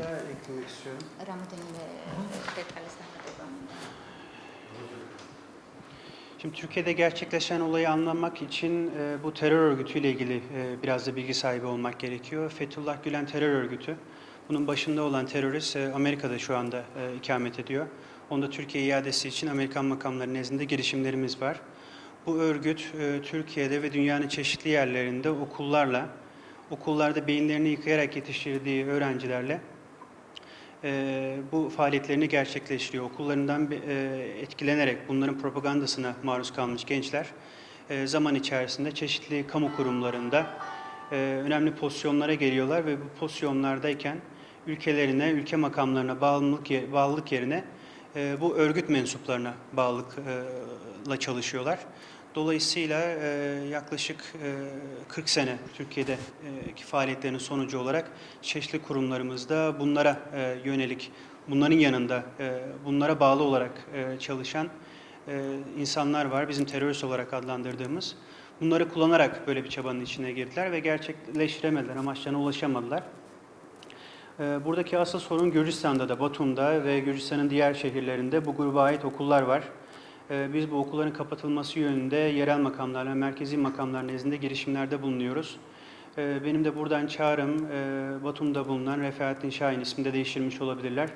eklemek istiyorum. Şimdi Türkiye'de gerçekleşen olayı anlamak için bu terör örgütüyle ilgili biraz da bilgi sahibi olmak gerekiyor. Fethullah Gülen terör örgütü. Bunun başında olan terörist Amerika'da şu anda ikamet ediyor. Onda Türkiye iadesi için Amerikan makamları nezdinde girişimlerimiz var. Bu örgüt Türkiye'de ve dünyanın çeşitli yerlerinde okullarda beyinlerini yıkayarak yetiştirdiği öğrencilerle bu faaliyetlerini gerçekleştiriyor. Okullarından etkilenerek bunların propagandasına maruz kalmış gençler zaman içerisinde çeşitli kamu kurumlarında önemli pozisyonlara geliyorlar ve bu pozisyonlardayken ülke makamlarına bağlılık yerine bu örgüt mensuplarına bağlılıkla çalışıyorlar. Dolayısıyla yaklaşık 40 sene Türkiye'deki faaliyetlerinin sonucu olarak çeşitli kurumlarımızda bunlara yönelik, bunların yanında bunlara bağlı olarak çalışan insanlar var. Bizim terörist olarak adlandırdığımız. Bunları kullanarak böyle bir çabanın içine girdiler ve gerçekleştiremediler, amaçlarına ulaşamadılar. Buradaki asıl sorun Gürcistan'da da, Batum'da ve Gürcistan'ın diğer şehirlerinde bu gruba ait okullar var. Biz bu okulların kapatılması yönünde yerel makamlarla, merkezi makamlar nezdinde girişimlerde bulunuyoruz. Benim de buradan çağrım, Batum'da bulunan Refaettin Şahin isminde değiştirilmiş olabilirler.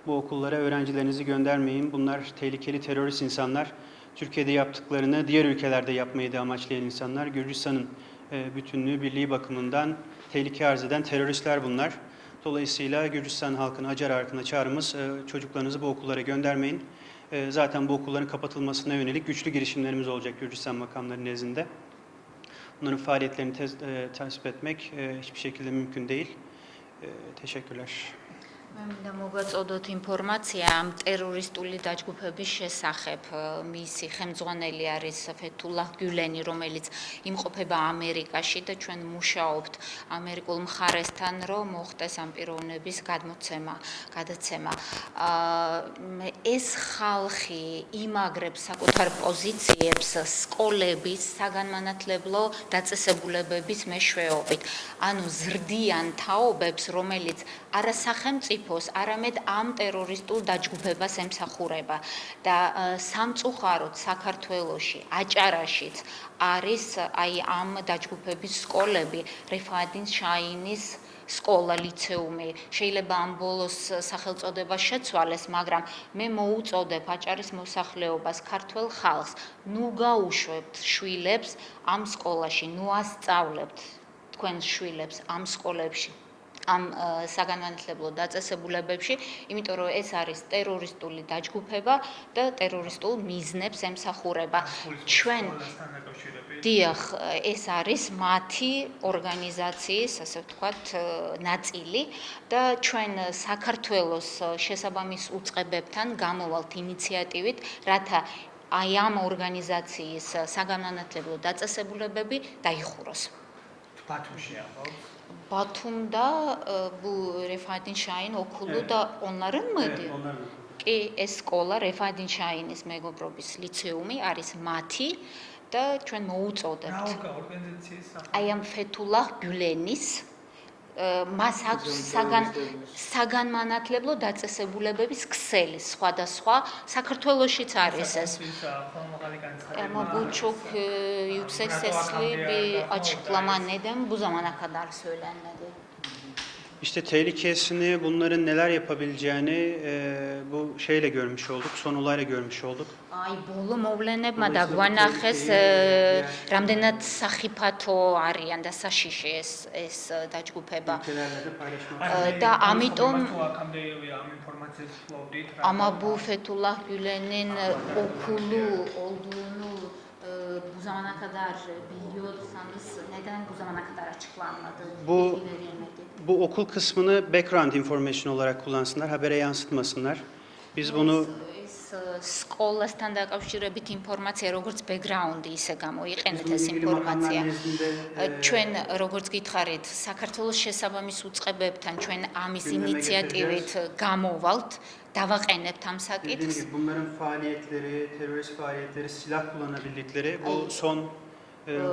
Bu okullara öğrencilerinizi göndermeyin. Bunlar tehlikeli terörist insanlar. Türkiye'de yaptıklarını diğer ülkelerde yapmayı da amaçlayan insanlar. Gürcistan'ın bütünlüğü, birliği bakımından tehlike arz eden teröristler bunlar. Dolayısıyla Gürcistan halkına, Acar halkına çağrımız çocuklarınızı bu okullara göndermeyin. Zaten bu okulların kapatılmasına yönelik güçlü girişimlerimiz olacak Gürcistan makamları nezdinde. Bunların faaliyetlerini tasvip etmek hiçbir şekilde mümkün değil. Teşekkürler. Მინდა მოგაწოდოთ ინფორმაცია ამ ტერორისტული დაჯგუფების შესახებ. მისი ხელმძღვანელი არის ფეთულაჰ გულენი, რომელიც იმყოფება ამერიკაში და ჩვენ მუშაობთ ამერიკულ მხარესთან, რომ მოხდეს ამ პიროვნების გადაცემა. ეს ხალხი იმაგრებს საკუთარ პოზიციებს სკოლების, საგანმანათლებლო დაწესებულებების მეშვეობით. ანუ ზრდიან თაობებს, რომელიც არასახელმწიფოს, არამედ ამ ტერორისტულ დაჯგუფებას ემსახურება და სამწუხაროდ საქართველოში, აჭარაშიც არის აი ამ დაჯგუფების სკოლები, რეფაედინ შაინის სკოლა, ლიცეუმი. შეიძლება ამ ბოლოს სახელწოდება შეცვალეს, მაგრამ მე მოუწოდებ აჭარის მოსახლეობას, ქართველ ხალხს, ნუ გაუშვებთ შვილებს ამ სკოლაში, ნუ ასწავლებთ თქვენს შვილებს ამ სკოლებში. ამ საგანმანათლებლო დაწესებულებებში, იმიტომ რომ ეს არის ტერორისტული დაჯგუფება და ტერორისტულ მიზნებს ემსახურება. ჩვენ დიახ, ეს არის მათი ორგანიზაციის, ასე ვთქვათ, ნაწილი და ჩვენ საქართველოს შესაბამის უწყებებთან გამოვალთ ინიციატივით, რათა აი ამ ორგანიზაციის საგანმანათლებლო დაწესებულებები დაიხუროს. ბათუმში ახალ Batum'da bu Refaedin Şahin okulu da onların mıydı? Ki eskola Refaedin Şahin'is Megobrobis liceumi aris mati da ჩვენ მოუწოდებთ. Აი ამ Fethullah Gülenis მას აქვს საგანმანათლებლო დაწესებულებების ქსელი სხვადასხვა საქართველოშიც არის ეს. Могу çok yüksek sesli bir açıklama neden bu zamana kadar söylenmedi? İşte tehlikesini, bunların neler yapabileceğini bu şeyle görmüş olduk, son olayla görmüş olduk. Ay bolu მოვლენებმა დაგვანახეს რამდენად სახიფათო არიან და საშიში ეს დაჯგუფება. და ამიტომ ama bu Fethullah Gülen'in okulu olduğunu bu zamana kadar biliyorsanız neden bu zamana kadar açıklanmadı? Bu okul kısmını background information olarak kullansınlar, habere yansıtmasınlar. Biz bunu სკოლასთან დაკავშირებით ინფორმაცია როგორც ბექგრაუნდი ისე გამოიყენეთ ეს ინფორმაცია. ჩვენ როგორც გითხარით, საქართველოს შესაბამის უწყებებთან ჩვენ ამის ინიციატივით გამოვალთ, დავაყენებთ ამ საკითხს. Bunların faaliyetleri, terörist faaliyetleri, silah kullanabildikleri bu son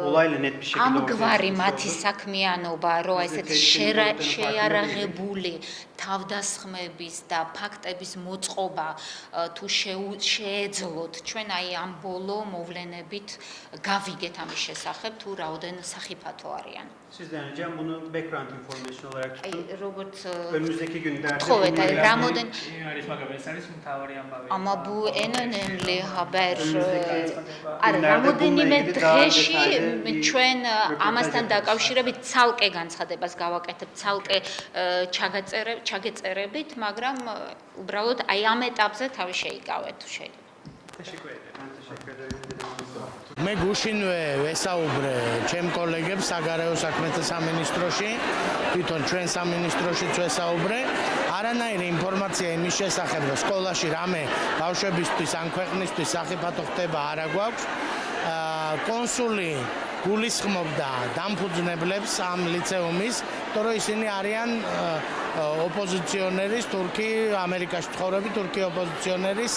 olayla net bir şekilde ortaya çıkıyor. Am gvari mati sakhmianova, ro eseti shearაღებული თავდასხმების და ფაქტების მოწყობა თუ შეეძლოთ ჩვენ აი ამ ბოლო მოვლენებით გავიგეთ ამის შესახებ თუ რაოდენ სახიფათო arიან. Sizden ricam bunu background information olarak აი tutun. როგორც Önümüzdeki günlerde თხოვეთ აი bununla რამოდენ این არის მაგრამ ეს არის მთავარი ამბავი. ama bu en önemli haber Günlerde არა bununla რამოდენიმე ilgili daha დღეში detaylı ჩვენ bir ამასთან röportaj დაკავშირებით ცალკე განცხადებას გავაკეთებ, ცალკე ჩაგეწერებით, მაგრამ უბრალოდ აი ამ ეტაპზე თავი შეიკავეთ თუ შეიძლება. Teşekkür ederim. Ben teşekkür ederim. მე გუშინვე ვესაუბრე ჩემ კოლეგებს საგარეო საქმეთა სამინისტროში, თვითონ ჩვენ სამინისტროშიც ვესაუბრე. არანაირი ინფორმაცია იმის შესახებ, რომ სკოლაში რამე ბავშვებისთვის ან ქვეყნისთვის სახიფათო ხდება არა გვაქვს. კონსული გულისხმობდა დამფუძნებლებს ამ ლიცეუმის, თორე ისინი არიან ოპოზიციონერის, ამერიკაში ცხოვრები თურქი ოპოზიციონერის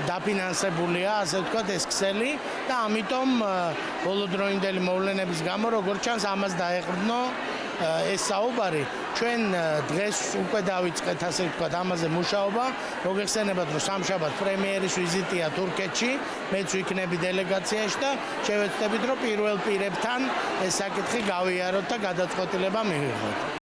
დაფინანსებულია, ასე ვთქვათ, ეს ქსელი და ამიტომ ბოლოდროინდელი მოვლენების გამო, როგორც ჩანს, ამას დაეყრდნო ეს საუბარი. ჩვენ დღეს უკვე დავიწყეთ, ასე ვთქვათ, ამაზე მუშაობა. მოგეხსენებათ, რომ სამშაბათ პრემიერის ვიზიტია თურქეთში, მეც ვიქნები დელეგაციაში და შევეცდებით, რომ პირველ პირებთან ეს საკითხი გავიაროთ და გადაწყვეტილება მივიღოთ.